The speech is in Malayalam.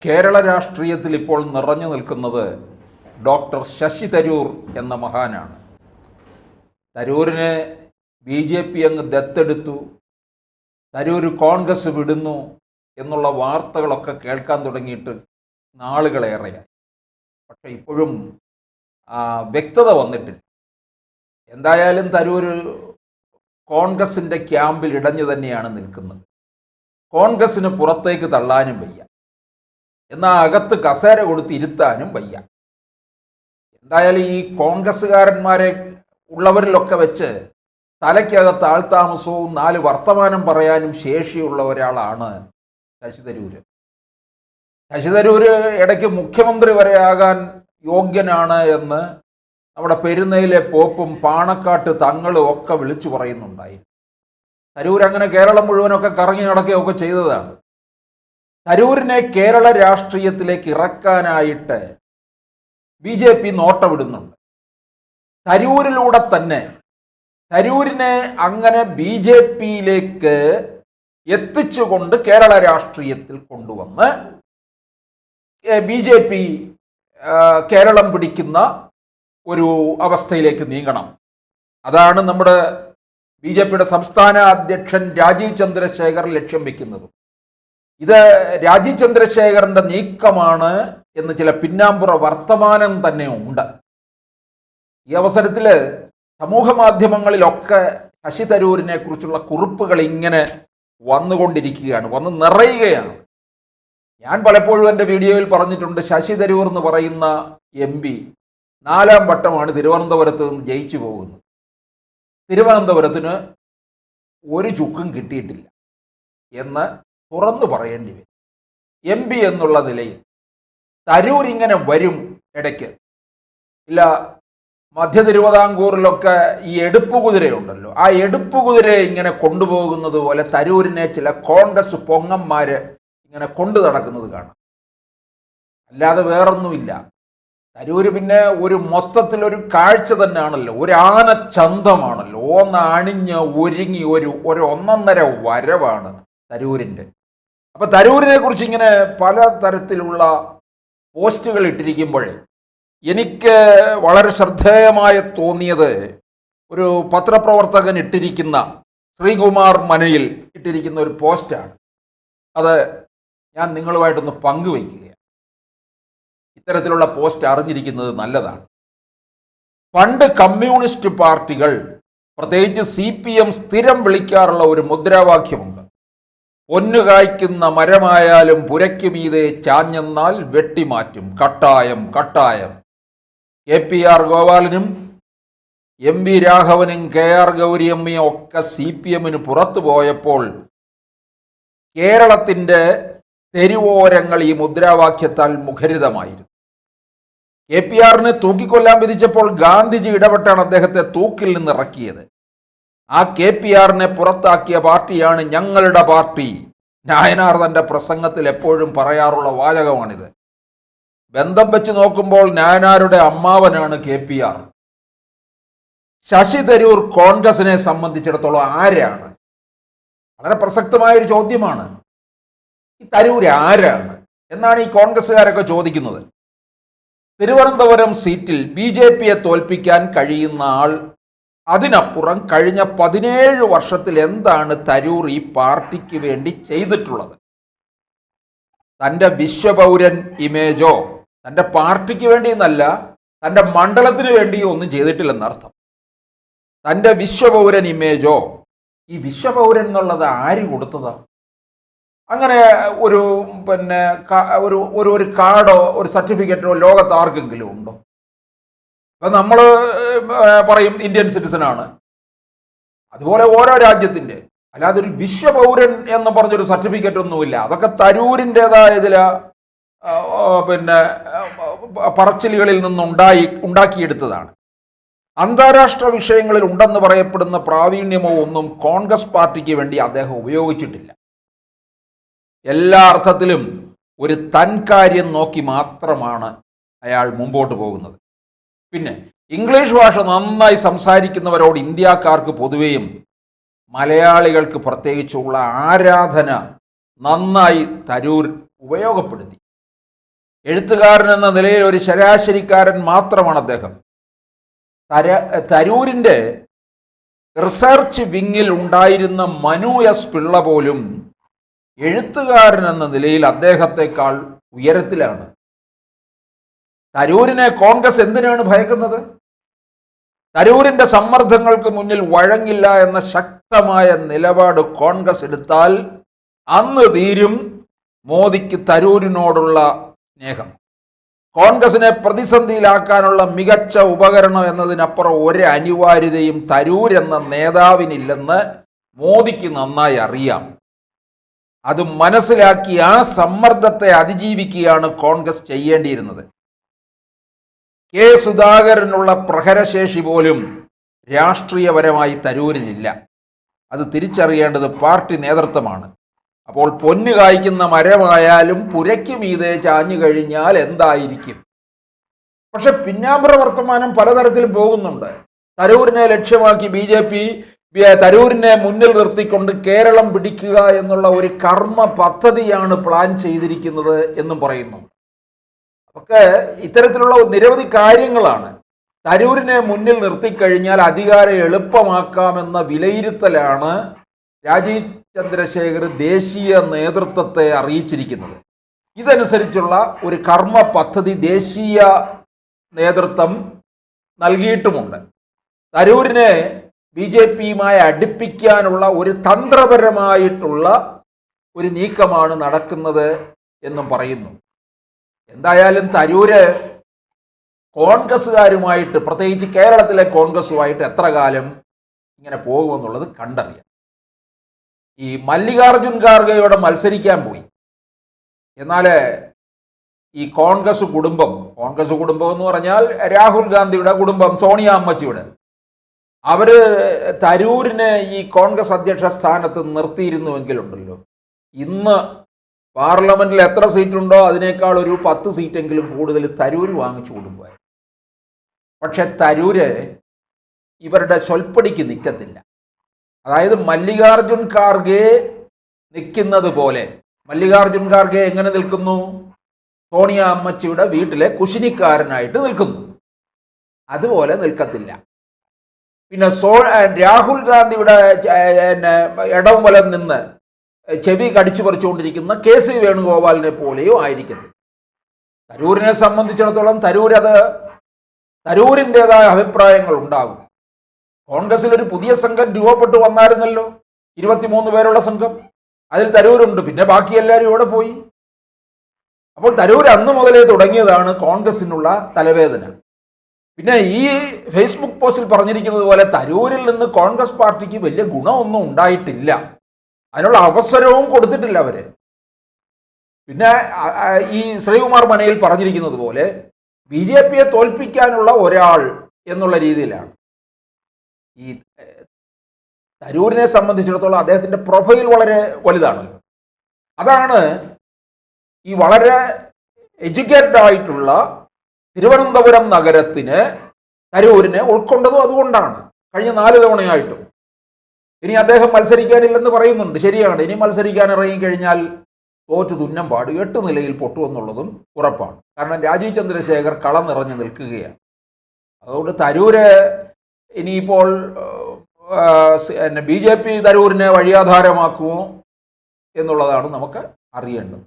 കേരള രാഷ്ട്രീയത്തിൽ ഇപ്പോൾ നിറഞ്ഞു നിൽക്കുന്നത് ഡോക്ടർ ശശി തരൂർ എന്ന മഹാനാണ്. തരൂരിനെ BJP അങ്ങ് ദത്തെടുത്തു, തരൂർ കോൺഗ്രസ് വിടുന്നു എന്നുള്ള വാർത്തകളൊക്കെ കേൾക്കാൻ തുടങ്ങിയിട്ട് നാളുകളേറെയായി. പക്ഷെ ഇപ്പോഴും വ്യക്തത വന്നിട്ടില്ല. എന്തായാലും തരൂർ കോൺഗ്രസിൻ്റെ ക്യാമ്പിൽ ഇടഞ്ഞു തന്നെയാണ് നിൽക്കുന്നത്. കോൺഗ്രസ്സിന് പുറത്തേക്ക് തള്ളാനും വയ്യ, എന്നാൽ അകത്ത് കസേര കൊടുത്ത് ഇരുത്താനും വയ്യ. എന്തായാലും ഈ കോൺഗ്രസ്സുകാരന്മാരെ ഉള്ളവരിലൊക്കെ വെച്ച് തലയ്ക്കകത്ത് ആൾതാമസവും 4 വർത്തമാനം പറയാനും ശേഷിയുള്ള ഒരാളാണ് ശശി തരൂർ. ശശി തരൂർ ഇടയ്ക്ക് മുഖ്യമന്ത്രി വരെ ആകാൻ യോഗ്യനാണ് എന്ന് നമ്മുടെ പെരുന്നയിലെ പോപ്പും പാണക്കാട്ട് തങ്ങളും ഒക്കെ വിളിച്ചു പറയുന്നുണ്ടായിരുന്നു. തരൂർ അങ്ങനെ കേരളം മുഴുവനൊക്കെ കറങ്ങി നടക്കുകയൊക്കെ ചെയ്തതാണ്. തരൂരിനെ കേരള രാഷ്ട്രീയത്തിലേക്ക് ഇറക്കാനായിട്ട് BJP നോട്ടമിടുന്നുണ്ട്. തരൂരിലൂടെ തന്നെ തരൂരിനെ അങ്ങനെ BJPയിലേക്ക് എത്തിച്ചുകൊണ്ട് കേരള രാഷ്ട്രീയത്തിൽ കൊണ്ടുവന്ന് BJP കേരളം പിടിക്കുന്ന ഒരു അവസ്ഥയിലേക്ക് നീങ്ങണം. അതാണ് നമ്മുടെ BJPയുടെ സംസ്ഥാന അധ്യക്ഷൻ രാജീവ് ചന്ദ്രശേഖർ ലക്ഷ്യം വെക്കുന്നത്. ഇത് രാജീവ് ചന്ദ്രശേഖറിന്റെ നീക്കമാണ് എന്ന് ചില പിന്നാമ്പുറ വർത്തമാനം തന്നെ ഉണ്ട്. ഈ അവസരത്തിൽ സമൂഹ മാധ്യമങ്ങളിലൊക്കെ ശശി തരൂരിനെ കുറിച്ചുള്ള കുറിപ്പുകൾ ഇങ്ങനെ വന്നുകൊണ്ടിരിക്കുകയാണ്, വന്ന് നിറയുകയാണ്. ഞാൻ പലപ്പോഴും എൻ്റെ വീഡിയോയിൽ പറഞ്ഞിട്ടുണ്ട്, ശശി തരൂർ എന്ന് പറയുന്ന MP 4ാം വട്ടമാണ് തിരുവനന്തപുരത്ത് നിന്ന് ജയിച്ചു പോകുന്നത്. തിരുവനന്തപുരത്തിന് ഒരു ചുക്കും കിട്ടിയിട്ടില്ല എന്ന് തുറന്നു പറയേണ്ടി വരും. MP എന്നുള്ള നിലയിൽ തരൂർ ഇങ്ങനെ വരും ഇടയ്ക്ക്. ഇല്ല, മധ്യ തിരുവിതാംകൂറിലൊക്കെ ഈ എടുപ്പ് കുതിരയുണ്ടല്ലോ, ആ എടുപ്പ് കുതിരയെ ഇങ്ങനെ കൊണ്ടുപോകുന്നത് പോലെ തരൂരിനെ ചില കോൺഗ്രസ് പൊങ്ങന്മാര് ഇങ്ങനെ കൊണ്ടു നടക്കുന്നത് കാണാം. അല്ലാതെ വേറൊന്നുമില്ല. തരൂര് പിന്നെ ഒരു മൊത്തത്തിലൊരു കാഴ്ച തന്നെയാണല്ലോ, ഒരു ആനച്ചന്തമാണല്ലോ. ഒന്ന് അണിഞ്ഞ് ഒരുങ്ങി ഒരു 1.5 വരവാണ് തരൂരിൻ്റെ. അപ്പൊ തരൂരിനെ കുറിച്ച് ഇങ്ങനെ പല തരത്തിലുള്ള പോസ്റ്റുകൾ ഇട്ടിരിക്കുമ്പോഴേ എനിക്ക് വളരെ ശ്രദ്ധേയമായി തോന്നിയത് ഒരു പത്രപ്രവർത്തകൻ ഇട്ടിരിക്കുന്ന ശ്രീകുമാർ മനയിൽ ഇട്ടിരിക്കുന്ന ഒരു പോസ്റ്റാണ്. അത് ഞാൻ നിങ്ങളുമായിട്ടൊന്ന് പങ്കുവയ്ക്കുകയാണ്. ഇത്തരത്തിലുള്ള പോസ്റ്റ് അറിഞ്ഞിരിക്കുന്നത് നല്ലതാണ്. പണ്ട് കമ്മ്യൂണിസ്റ്റ് പാർട്ടികൾ, പ്രത്യേകിച്ച് CPM സ്ഥിരം വിളിക്കാറുള്ള ഒരു മുദ്രാവാക്യമുണ്ട്. പൊന്നു കായ്ക്കുന്ന മരമായാലും പുരയ്ക്കു മീതെ ചാഞ്ഞെന്നാൽ വെട്ടിമാറ്റും, കട്ടായം കട്ടായം. KPR ഗോപാലനും MV രാഘവനും KR ഗൗരിയമ്മയും ഒക്കെ CPMന് പുറത്തു പോയപ്പോൾ കേരളത്തിൻ്റെ തെരുവോരങ്ങൾ ഈ മുദ്രാവാക്യത്താൽ മുഖരിതമായിരുന്നു. KPRനെ തൂക്കിക്കൊല്ലാൻ വിധിച്ചപ്പോൾ ഗാന്ധിജി ഇടപെട്ടാണ് അദ്ദേഹത്തെ തൂക്കിൽ നിന്ന് ഇറക്കിയത്. ആ KPRനെ പുറത്താക്കിയ പാർട്ടിയാണ് ഞങ്ങളുടെ പാർട്ടി. നായനാർ തൻ്റെ പ്രസംഗത്തിൽ എപ്പോഴും പറയാറുള്ള വാചകമാണിത്. ബന്ധം വെച്ച് നോക്കുമ്പോൾ നായനാരുടെ അമ്മാവനാണ് KPR. ശശി തരൂർ കോൺഗ്രസിനെ സംബന്ധിച്ചിടത്തോളം ആരാണ്? വളരെ പ്രസക്തമായൊരു ചോദ്യമാണ്. ഈ തരൂർ ആരാണ് എന്നാണ് ഈ കോൺഗ്രസ്സുകാരൊക്കെ ചോദിക്കുന്നത്. തിരുവനന്തപുരം സീറ്റിൽ BJPയെ തോൽപ്പിക്കാൻ കഴിയുന്ന ആൾ. അതിനപ്പുറം കഴിഞ്ഞ 17 വർഷത്തിൽ എന്താണ് തരൂർ ഈ പാർട്ടിക്ക് വേണ്ടി ചെയ്തിട്ടുള്ളത്? തൻ്റെ വിശ്വപൗരൻ ഇമേജോ, തൻ്റെ പാർട്ടിക്ക് വേണ്ടി എന്നല്ല, തൻ്റെ മണ്ഡലത്തിന് വേണ്ടിയോ ഒന്നും ചെയ്തിട്ടില്ലെന്നർത്ഥം. തൻ്റെ വിശ്വപൗരൻ ഇമേജോ, ഈ വിശ്വപൗരൻ എന്നുള്ളത് ആര് കൊടുത്തതാ? അങ്ങനെ ഒരു ഒരു കാർഡോ ഒരു സർട്ടിഫിക്കറ്റോ ലോകത്ത് ആർക്കെങ്കിലും ഉണ്ടോ? അപ്പം നമ്മൾ പറയും ഇന്ത്യൻ സിറ്റിസനാണ്. അതുപോലെ ഓരോ രാജ്യത്തിൻ്റെ, അല്ലാതെ ഒരു വിശ്വപൗരൻ എന്ന് പറഞ്ഞൊരു സർട്ടിഫിക്കറ്റ് ഒന്നുമില്ല. അതൊക്കെ തരൂരിൻ്റെതായ ചില പറച്ചിലുകളിൽ ഉണ്ടാക്കിയെടുത്തതാണ്. അന്താരാഷ്ട്ര വിഷയങ്ങളിൽ ഉണ്ടെന്ന് പറയപ്പെടുന്ന പ്രാവീണ്യമോ ഒന്നും കോൺഗ്രസ് പാർട്ടിക്ക് വേണ്ടി അദ്ദേഹം ഉപയോഗിച്ചിട്ടില്ല. എല്ലാ അർത്ഥത്തിലും ഒരു തൻകാര്യം നോക്കി മാത്രമാണ് അയാൾ മുമ്പോട്ട് പോകുന്നത്. പിന്നെ ഇംഗ്ലീഷ് ഭാഷ നന്നായി സംസാരിക്കുന്നവരോട് ഇന്ത്യക്കാർക്ക് പൊതുവെയും മലയാളികൾക്ക് പ്രത്യേകിച്ചുള്ള ആരാധന നന്നായി തരൂർ ഉപയോഗപ്പെടുത്തി. എഴുത്തുകാരൻ എന്ന നിലയിൽ ഒരു ശരാശരിക്കാരൻ മാത്രമാണ് അദ്ദേഹം. തരൂരിൻ്റെ റിസർച്ച് വിങ്ങിൽ ഉണ്ടായിരുന്ന മനു എസ് പിള്ള പോലും എഴുത്തുകാരൻ എന്ന നിലയിൽ അദ്ദേഹത്തെക്കാൾ ഉയരത്തിലാണ്. തരൂരിനെ കോൺഗ്രസ് എന്തിനാണ് ഭയക്കുന്നത്? തരൂരിൻ്റെ സമ്മർദ്ദങ്ങൾക്ക് മുന്നിൽ വഴങ്ങില്ല എന്ന ശക്തമായ നിലപാട് കോൺഗ്രസ് എടുത്താൽ അന്ന് തീരും മോദിക്ക് തരൂരിനോടുള്ള സ്നേഹം. കോൺഗ്രസിനെ പ്രതിസന്ധിയിലാക്കാനുള്ള മികച്ച ഉപകരണം എന്നതിനപ്പുറം ഒരു അനിവാര്യതയും തരൂർ എന്ന നേതാവിനില്ലെന്ന് മോദിക്ക് നന്നായി അറിയാം. അത് മനസ്സിലാക്കി ആ സമ്മർദ്ദത്തെ അതിജീവിക്കുകയാണ് കോൺഗ്രസ് ചെയ്യേണ്ടിയിരുന്നത്. കെ സുധാകരനുള്ള പ്രഹരശേഷി പോലും രാഷ്ട്രീയപരമായി തരൂരിനില്ല. അത് തിരിച്ചറിയേണ്ടത് പാർട്ടി നേതൃത്വമാണ്. അപ്പോൾ പൊന്നു കായ്ക്കുന്ന മരമായാലും പുരയ്ക്ക് മീതെ ചാഞ്ഞു കഴിഞ്ഞാൽ എന്തായിരിക്കും? പക്ഷെ പിന്നാമ്പുറ വർത്തമാനം പലതരത്തിലും പോകുന്നുണ്ട്. തരൂരിനെ ലക്ഷ്യമാക്കി BJP തരൂരിനെ മുന്നിൽ നിർത്തിക്കൊണ്ട് കേരളം പിടിക്കുക എന്നുള്ള ഒരു കർമ്മ പദ്ധതിയാണ് പ്ലാൻ ചെയ്തിരിക്കുന്നത് എന്നും പറയുന്നു. ഒക്കെ ഇത്തരത്തിലുള്ള നിരവധി കാര്യങ്ങളാണ്. തരൂരിനെ മുന്നിൽ നിർത്തിക്കഴിഞ്ഞാൽ അധികാരം എളുപ്പമാക്കാമെന്ന വിലയിരുത്തലാണ് രാജീവ് ചന്ദ്രശേഖർ ദേശീയ നേതൃത്വത്തെ അറിയിച്ചിരിക്കുന്നത്. ഇതനുസരിച്ചുള്ള ഒരു കർമ്മ പദ്ധതി ദേശീയ നേതൃത്വം നൽകിയിട്ടുമുണ്ട്. തരൂരിനെ BJPയുമായി അടുപ്പിക്കാനുള്ള ഒരു തന്ത്രപരമായിട്ടുള്ള ഒരു നീക്കമാണ് നടക്കുന്നത് എന്നും പറയുന്നു. എന്തായാലും തരൂര് കോൺഗ്രസ്സുകാരുമായിട്ട്, പ്രത്യേകിച്ച് കേരളത്തിലെ കോൺഗ്രസുമായിട്ട് എത്ര കാലം ഇങ്ങനെ പോകുമെന്നുള്ളത് കണ്ടറിയാം. ഈ മല്ലികാർജുൻ ഖാർഗെയോടെ മത്സരിക്കാൻ പോയി. എന്നാൽ ഈ കോൺഗ്രസ് കുടുംബം എന്ന് പറഞ്ഞാൽ രാഹുൽ ഗാന്ധിയുടെ കുടുംബം, സോണിയ അമ്മച്ചിയുടെ, അവര് തരൂരിനെ ഈ കോൺഗ്രസ് അധ്യക്ഷ സ്ഥാനത്ത് നിർത്തിയിരുന്നുവെങ്കിലുണ്ടല്ലോ, ഇന്ന് പാർലമെന്റിൽ എത്ര സീറ്റുണ്ടോ അതിനേക്കാൾ ഒരു 10 സീറ്റെങ്കിലും കൂടുതൽ തരൂര് വാങ്ങിച്ചു കൊടുക്കുമായിരുന്നു. പക്ഷെ തരൂര് ഇവരുടെ സ്വൽപ്പടിക്ക് നിൽക്കത്തില്ല. അതായത് മല്ലികാർജുൻ ഖാർഗെ നിൽക്കുന്നത് പോലെ, മല്ലികാർജുൻ ഖാർഗെ എങ്ങനെ നിൽക്കുന്നു? സോണിയ അമ്മച്ചിയുടെ വീട്ടിലെ കുശിനിക്കാരനായിട്ട് നിൽക്കുന്നു. അതുപോലെ നിൽക്കത്തില്ല. പിന്നെ രാഹുൽ ഗാന്ധിയുടെ ഇടവും വലം നിന്ന് ചെവി കടിച്ചു പറിച്ചുകൊണ്ടിരിക്കുന്ന KC വേണുഗോപാലിനെ പോലെയോ ആയിരിക്കത്തില്ല. തരൂരിനെ സംബന്ധിച്ചിടത്തോളം തരൂരിൻ്റെതായ അഭിപ്രായങ്ങൾ ഉണ്ടാകും. കോൺഗ്രസിൽ ഒരു പുതിയ സംഘം രൂപപ്പെട്ടു വന്നായിരുന്നല്ലോ, 23 പേരുള്ള സംഘം. അതിൽ തരൂരുണ്ട്. പിന്നെ ബാക്കി എല്ലാവരും ഇവിടെ പോയി. അപ്പോൾ തരൂർ അന്ന് മുതലേ തുടങ്ങിയതാണ് കോൺഗ്രസിനുള്ള തലവേദന. പിന്നെ ഈ ഫേസ്ബുക്ക് പോസ്റ്റിൽ പറഞ്ഞിരിക്കുന്നത് പോലെ തരൂരിൽ നിന്ന് കോൺഗ്രസ് പാർട്ടിക്ക് വലിയ ഗുണമൊന്നും ഉണ്ടായിട്ടില്ല. അതിനുള്ള അവസരവും കൊടുത്തിട്ടില്ല അവര്. പിന്നെ ഈ ശ്രീകുമാർ മനയിൽ പറഞ്ഞിരിക്കുന്നത് പോലെ BJPയെ തോൽപ്പിക്കാനുള്ള ഒരാൾ എന്നുള്ള രീതിയിലാണ്. ഈ തരൂരിനെ സംബന്ധിച്ചിടത്തോളം അദ്ദേഹത്തിൻ്റെ പ്രൊഫൈൽ വളരെ വലുതാണല്ലോ. അതാണ് ഈ വളരെ എഡ്യൂക്കേറ്റഡ് ആയിട്ടുള്ള തിരുവനന്തപുരം നഗരത്തിന് തരൂരിനെ ഉൾക്കൊണ്ടതും അതുകൊണ്ടാണ്. കഴിഞ്ഞ 4 തവണയായിട്ടും. ഇനി അദ്ദേഹം മത്സരിക്കാനില്ലെന്ന് പറയുന്നുണ്ട്. ശരിയാണ്, ഇനി മത്സരിക്കാൻ ഇറങ്ങിക്കഴിഞ്ഞാൽ തോറ്റു തുന്നം പാട് 8 നിലയിൽ പൊട്ടുമെന്നുള്ളതും ഉറപ്പാണ്. കാരണം രാജീവ് ചന്ദ്രശേഖർ കളം നിറഞ്ഞു നിൽക്കുകയാണ്. അതുകൊണ്ട് തരൂര് ഇനിയിപ്പോൾ BJP തരൂരിനെ വഴിയാധാരമാക്കുമോ എന്നുള്ളതാണ് നമുക്ക് അറിയേണ്ടത്.